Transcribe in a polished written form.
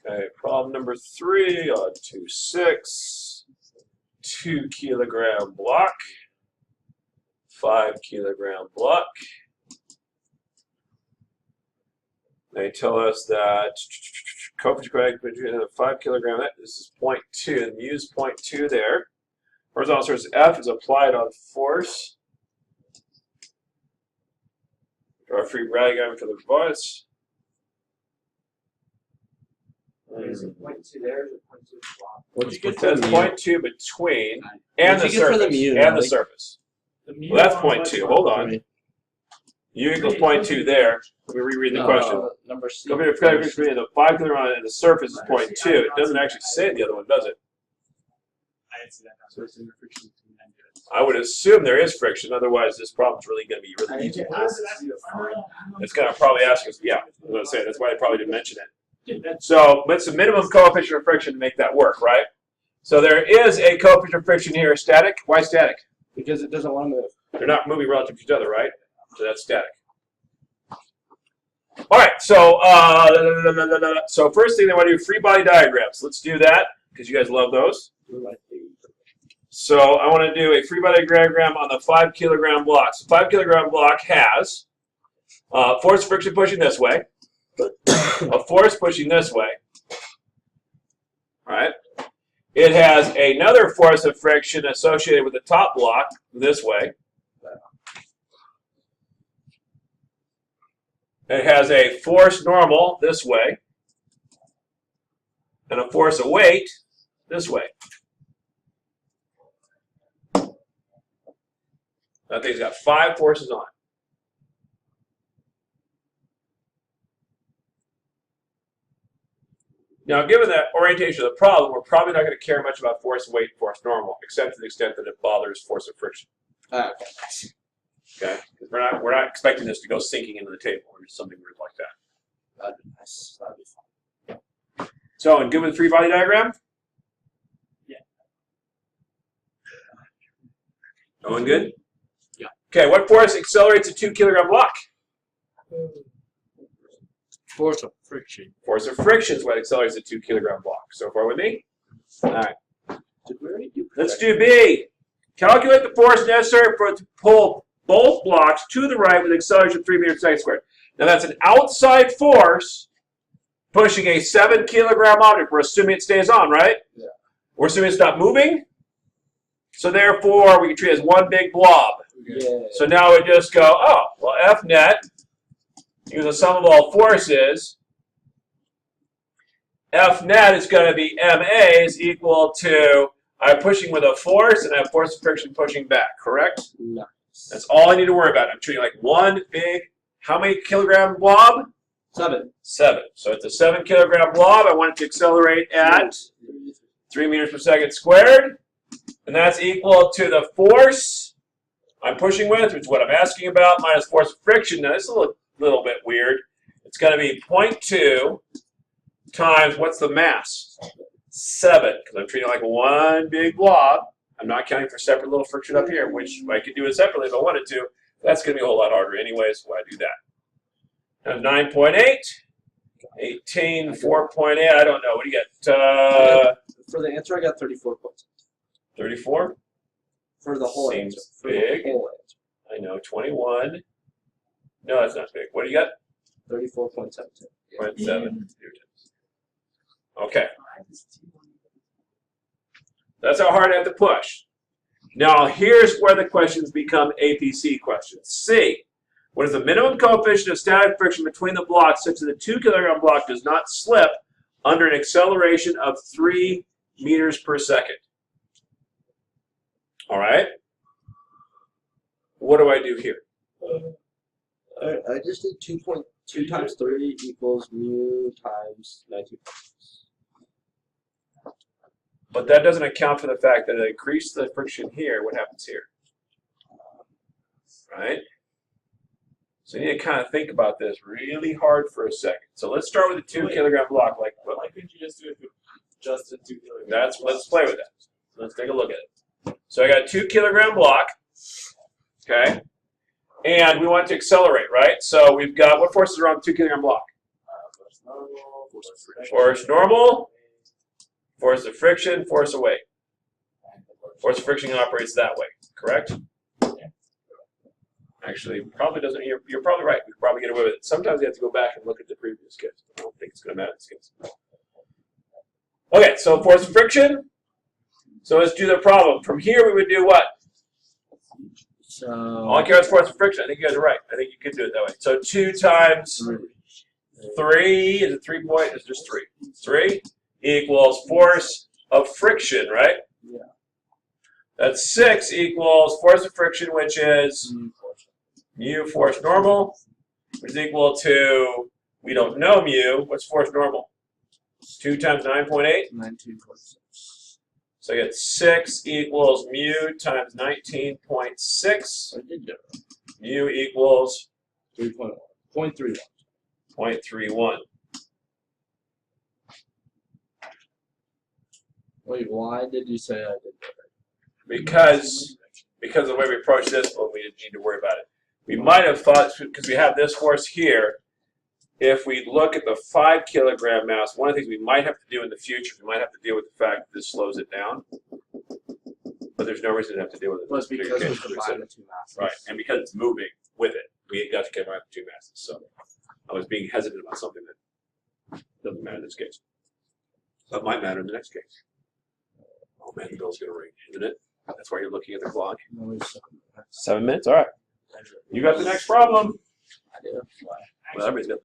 Okay, problem number 3 on 2-6. 2 kilogram block, 5 kilogram block. They tell us that coefficient of 5 kilogram, this is 0.2, and use 0.2 there. Horizontal source F is applied on force. Draw a free diagram for the device. Is it 0.2 there? Is it 0.2 block? What'd you get It says for the 0.2 between and the What'd you get for the surface. mu, And the Mike? surface. The mu Well, that's on 0.2. what? Hold on. U equals 0.2 there. Let me reread the question. Number C. Coefficient between the 5 kilogram and the surface is 0.2. It doesn't actually say the other one, does it? I didn't see that. So it's in the friction between them. I would assume there is friction. Otherwise, this problem's really going to be really easy. It's going to probably ask us, yeah, I was going to say, that's why they probably didn't mention it. So, but it's a minimum coefficient of friction to make that work, right? So there is a coefficient of friction here, static. Why static? Because it doesn't want to move. They're not moving relative to each other, right? So that's static. All right, so first thing they want to do, free body diagrams. Let's do that, because you guys love those. So I want to do a free body diagram on the 5 kilogram block. So 5 kilogram block has force friction pushing this way, a force pushing this way. All right. It has another force of friction associated with the top block this way. It has a force normal this way, and a force of weight this way. That thing's got 5 forces on it. Now, given that orientation of the problem, we're probably not going to care much about force, weight, force normal, except to the extent that it bothers force of friction. Okay. Okay, because we're not expecting this to go sinking into the table or something weird like that. That'd be nice. That'd be fun. So, and good with the free body diagram? Yeah. Going good? Yeah. Okay, what force accelerates a 2 kilogram block? Force of friction. Force of friction is what accelerates a 2 kilogram block. So far with me? All right. Did we already do Let's do B. Calculate the force necessary to pull both blocks to the right with acceleration of 3 meters per second squared. Now that's an outside force pushing a 7 kilogram object. We're assuming it stays on, right? Yeah. We're assuming it's not moving. So therefore, we can treat it as one big blob. Yeah. So now we just go, oh, well, F net, use the sum of all forces. F net is going to be MA is equal to, I'm pushing with a force, and I have force of friction pushing back, correct? Nice. That's all I need to worry about. I'm treating like one big, how many kilogram blob? 7. 7. So it's a 7 kilogram blob. I want it to accelerate at 3 meters per second squared. And that's equal to the force I'm pushing with, which is what I'm asking about, minus force of friction. Now, this is a little bit weird. It's going to be 0.2 times, what's the mass? 7, because I'm treating it like one big blob. I'm not counting for separate little friction up here, which I could do it separately if I wanted to. That's going to be a whole lot harder anyway, so why do that? Now 9.8, 18, 4.8, I don't know. What do you get? For the answer, I got 34 points. 34? For the whole Seems answer. For big. the whole answer. I know, 21. No, that's not big. What do you got? 34.72. 0.7. Okay. That's how hard I have to push. Now, here's where the questions become APC questions. C. What is the minimum coefficient of static friction between the blocks such that the 2 kilogram block does not slip under an acceleration of 3 meters per second? All right. What do I do here? I just did 2.2 times 3 equals mu times 19. But that doesn't account for the fact that I increase the friction here. What happens here? Right? So you need to kind of think about this really hard for a second. So let's start with a 2 kilogram block. Like, Why couldn't you just do it with just a 2 kilogram? let's play with that. Let's take a look at it. So I got a 2 kilogram block. Okay. And we want to accelerate, right? So we've got, what forces are on the 2 kilogram block? Force normal, Force normal, force of friction, force of weight. Force of friction operates that way, correct? Actually, probably doesn't. You're probably right. We can probably get away with it. Sometimes you have to go back and look at the previous case. I don't think it's going to matter in this case. Okay, so force of friction. So let's do the problem. From here, we would do what? So All I care is force of friction. I think you guys are right. I think you could do it that way. So 2 times 3 is it 3 point? It's just 3. 3 equals force of friction, right? Yeah. That's 6 equals force of friction, which is mu force normal, which is equal to, we don't know mu. What's force normal? 2 times 9.8? 19.6. So I get 6 equals mu times 19.6. I did get it. Mu equals 3.1. 0.31. 0.31. Wait, why did you say I did that? Because of the way we approach this one, we didn't need to worry about it. We might have thought, because we have this force here, if we look at the 5 kilogram mass, one of the things we might have to do in the future, we might have to deal with the fact that this slows it down. But there's no reason to have to deal with it. in Was this because particular we case, we combined said- the two masses. Right, and because it's moving with it, we got to combine the 2 masses. So I was being hesitant about something that doesn't matter in this case. But might matter in the next case. Oh man, the bell's going to ring, isn't it? That's why you're looking at the clock. No, it's 7 minutes. 7 minutes? All right. You got the next problem. I did. Well, everybody's got